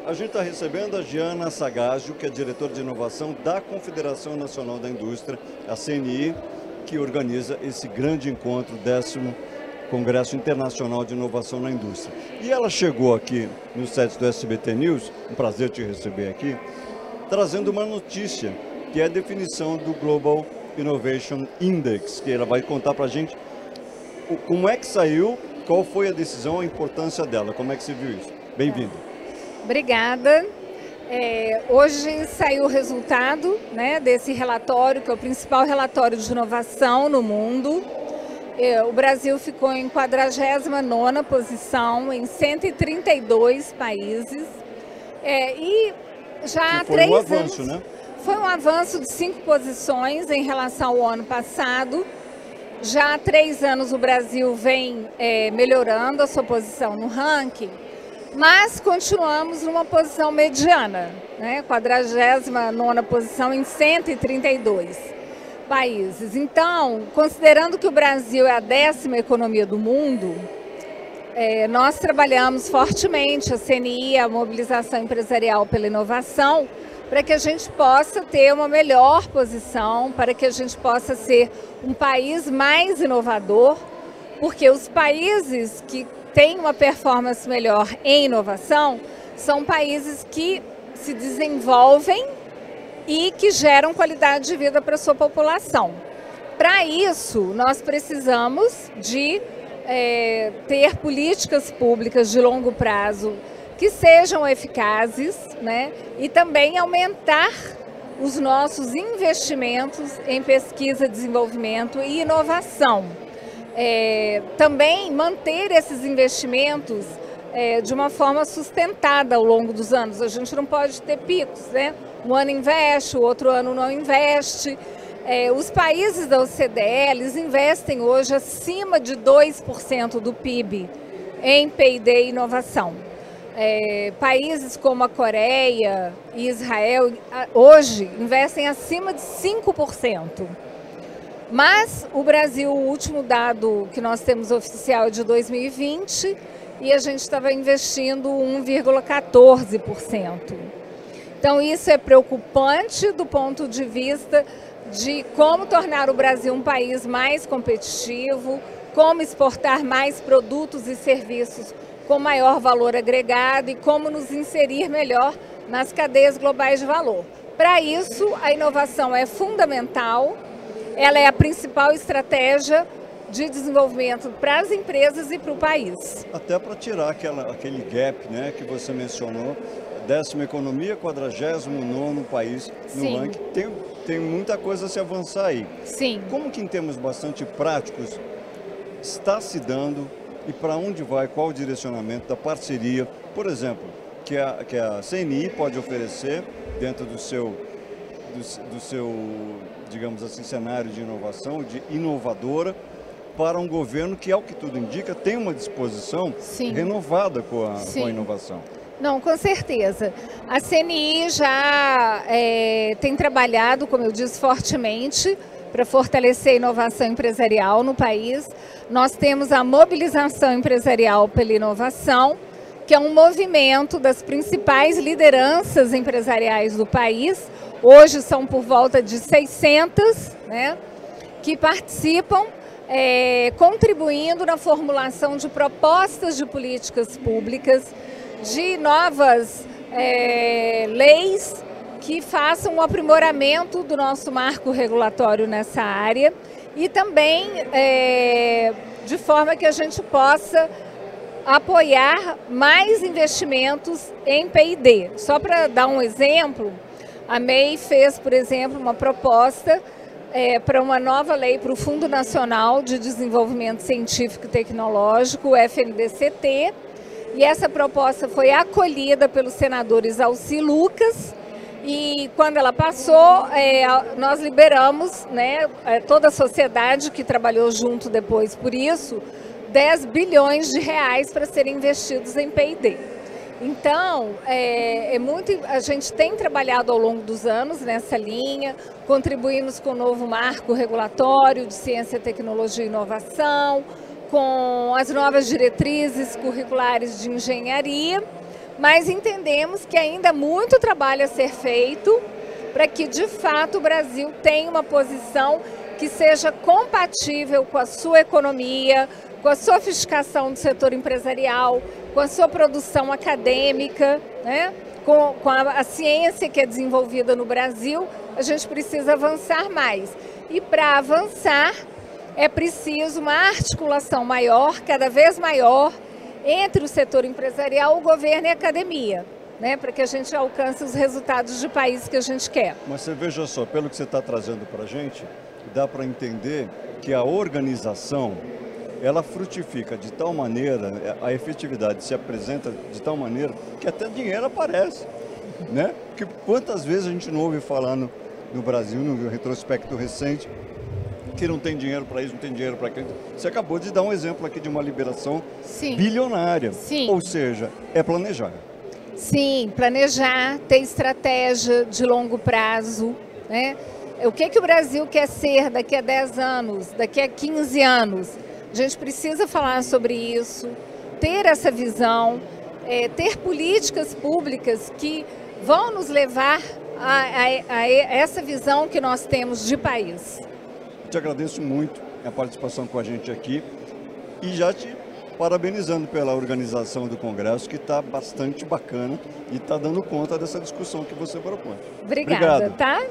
A gente está recebendo a Giana Sagaggio, que é diretora de inovação da Confederação Nacional da Indústria, a CNI, que organiza esse grande encontro, 10º Congresso Internacional de Inovação na Indústria. E ela chegou aqui no set do SBT News, um prazer te receber aqui, trazendo uma notícia, que é a definição do Global Innovation Index, que ela vai contar para a gente como é que saiu, qual foi a decisão, a importância dela, como é que você viu isso. Bem-vindo. Obrigada. Hoje saiu o resultado, né, desse relatório, que é o principal relatório de inovação no mundo. O Brasil ficou em 49ª posição em 132 países. E já há 3 anos... Foi um avanço, né? Foi um avanço de 5 posições em relação ao ano passado. Já há 3 anos o Brasil vem melhorando a sua posição no ranking, mas continuamos numa posição mediana, né? 49ª posição em 132 países. Então, considerando que o Brasil é a 10ª economia do mundo, nós trabalhamos fortemente, a CNI, a Mobilização Empresarial pela Inovação, para que a gente possa ter uma melhor posição, para que a gente possa ser um país mais inovador, porque os países que têm uma performance melhor em inovação são países que se desenvolvem e que geram qualidade de vida para a sua população. Para isso, nós precisamos de ter políticas públicas de longo prazo que sejam eficazes, né? E também aumentar os nossos investimentos em pesquisa, desenvolvimento e inovação. Também manter esses investimentos de uma forma sustentada ao longo dos anos. A gente não pode ter picos, né? Um ano investe, o outro ano não investe. Os países da OCDE, eles investem hoje acima de 2% do PIB em P&D e inovação. Países como a Coreia e Israel hoje investem acima de 5%. Mas o Brasil, o último dado que nós temos oficial é de 2020 e a gente estava investindo 1,14%. Então isso é preocupante do ponto de vista de como tornar o Brasil um país mais competitivo, como exportar mais produtos e serviços com maior valor agregado e como nos inserir melhor nas cadeias globais de valor. Para isso, a inovação é fundamental, ela é a principal estratégia de desenvolvimento para as empresas e para o país. Até para tirar aquele gap, né, que você mencionou, 10ª economia, 49º país no ranking, tem muita coisa a se avançar aí. Sim. Como que em termos bastante práticos está se dando e para onde vai, qual o direcionamento da parceria, por exemplo, que a CNI pode oferecer dentro do seu, digamos assim, cenário de inovação, de inovadora, para um governo que, ao que tudo indica, tem uma disposição renovada com a inovação. Não, com certeza. A CNI já tem trabalhado, como eu disse, fortemente para fortalecer a inovação empresarial no país. Nós temos a Mobilização Empresarial pela Inovação, que é um movimento das principais lideranças empresariais do país. Hoje são por volta de 600, né, que participam, contribuindo na formulação de propostas de políticas públicas, de novas leis que façam um aprimoramento do nosso marco regulatório nessa área e também de forma que a gente possa apoiar mais investimentos em P&D. Só para dar um exemplo, a MEI fez, por exemplo, uma proposta para uma nova lei para o Fundo Nacional de Desenvolvimento Científico e Tecnológico, o FNDCT, e essa proposta foi acolhida pelos senadores Alci Lucas, e quando ela passou, nós liberamos, né, toda a sociedade que trabalhou junto depois por isso, 10 bilhões de reais para serem investidos em P&D. Então, a gente tem trabalhado ao longo dos anos nessa linha, contribuímos com o novo marco regulatório de ciência, tecnologia e inovação, com as novas diretrizes curriculares de engenharia, mas entendemos que ainda há muito trabalho a ser feito para que, de fato, o Brasil tenha uma posição que seja compatível com a sua economia, com a sofisticação do setor empresarial, com a sua produção acadêmica, né? com a ciência que é desenvolvida no Brasil. A gente precisa avançar mais. E para avançar é preciso uma articulação maior, cada vez maior, entre o setor empresarial, o governo e a academia, né, para que a gente alcance os resultados de país que a gente quer. Mas você veja só, pelo que você está trazendo para a gente, dá para entender que a organização, ela frutifica de tal maneira, a efetividade se apresenta de tal maneira que até dinheiro aparece, né? Porque quantas vezes a gente não ouve falar no Brasil, no retrospecto recente, que não tem dinheiro para isso, não tem dinheiro para aquilo. Você acabou de dar um exemplo aqui de uma liberação bilionária. Sim. Ou seja, é planejar. Sim, planejar, ter estratégia de longo prazo, né? O que o Brasil quer ser daqui a 10 anos, daqui a 15 anos? A gente precisa falar sobre isso, ter essa visão, ter políticas públicas que vão nos levar a essa visão que nós temos de país. Te agradeço muito a participação com a gente aqui e já te parabenizando pela organização do Congresso, que está bastante bacana e está dando conta dessa discussão que você propõe. Obrigada, Obrigado. Tá?